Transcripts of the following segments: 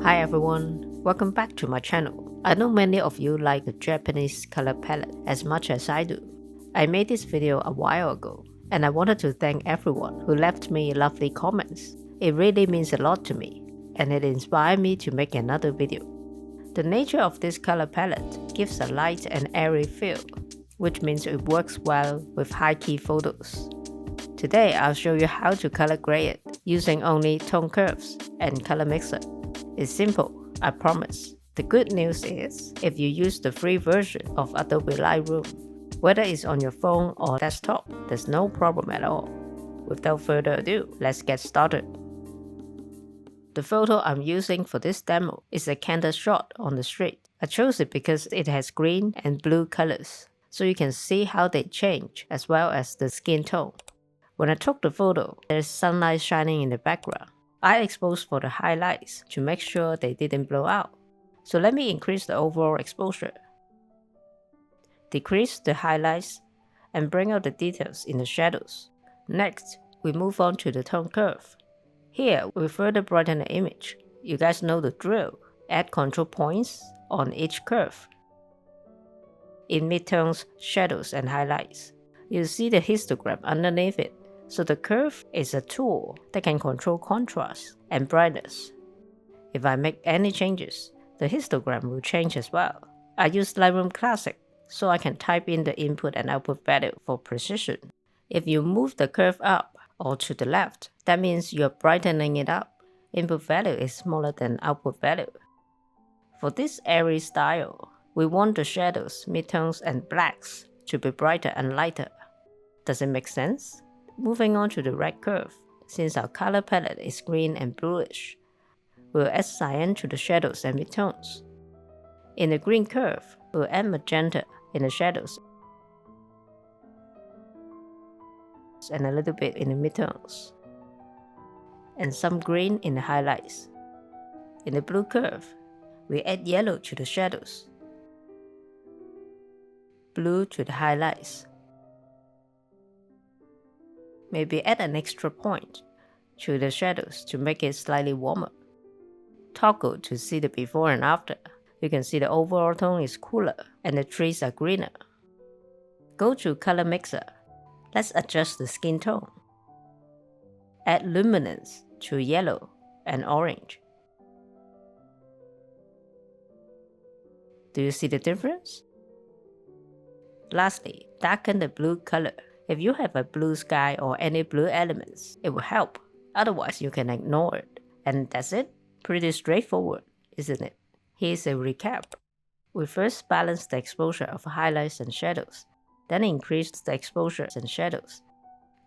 Hi everyone, welcome back to my channel. I know many of you like the Japanese color palette as much as I do. I made this video a while ago, and I wanted to thank everyone who left me lovely comments. It really means a lot to me, and it inspired me to make another video. The nature of this color palette gives a light and airy feel, which means it works well with high-key photos. Today I'll show you how to color grade it using only tone curves and color mixer. It's simple, I promise. The good news is, if you use the free version of Adobe Lightroom, whether it's on your phone or desktop, there's no problem at all. Without further ado, let's get started. The photo I'm using for this demo is a candid shot on the street. I chose it because it has green and blue colors, so you can see how they change as well as the skin tone. When I took the photo, there's sunlight shining in the background. I exposed for the highlights to make sure they didn't blow out. So let me increase the overall exposure, decrease the highlights, and bring out the details in the shadows. Next, we move on to the tone curve. Here, we further brighten the image. You guys know the drill. Add control points on each curve. In midtones, shadows, and highlights, you'll see the histogram underneath it. So the curve is a tool that can control contrast and brightness. If I make any changes, the histogram will change as well. I use Lightroom Classic, so I can type in the input and output value for precision. If you move the curve up or to the left, that means you're brightening it up. Input value is smaller than output value. For this airy style, we want the shadows, midtones, and blacks to be brighter and lighter. Does it make sense? Moving on to the red curve, since our color palette is green and bluish, we'll add cyan to the shadows and midtones. In the green curve, we'll add magenta in the shadows and a little bit in the midtones, and some green in the highlights. In the blue curve, we add yellow to the shadows, blue to the highlights. Maybe add an extra point to the shadows to make it slightly warmer. Toggle to see the before and after. You can see the overall tone is cooler and the trees are greener. Go to color mixer. Let's adjust the skin tone. Add luminance to yellow and orange. Do you see the difference? Lastly, darken the blue color. If you have a blue sky or any blue elements, it will help. Otherwise, you can ignore it. And that's it. Pretty straightforward, isn't it? Here's a recap. We first balance the exposure of highlights and shadows, then increase the exposure and shadows.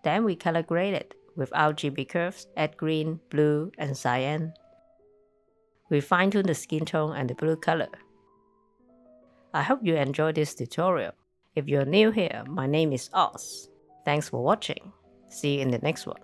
Then we color grade it with RGB curves, add green, blue, and cyan. We fine-tune the skin tone and the blue color. I hope you enjoyed this tutorial. If you're new here, my name is Oz. Thanks for watching. See you in the next one.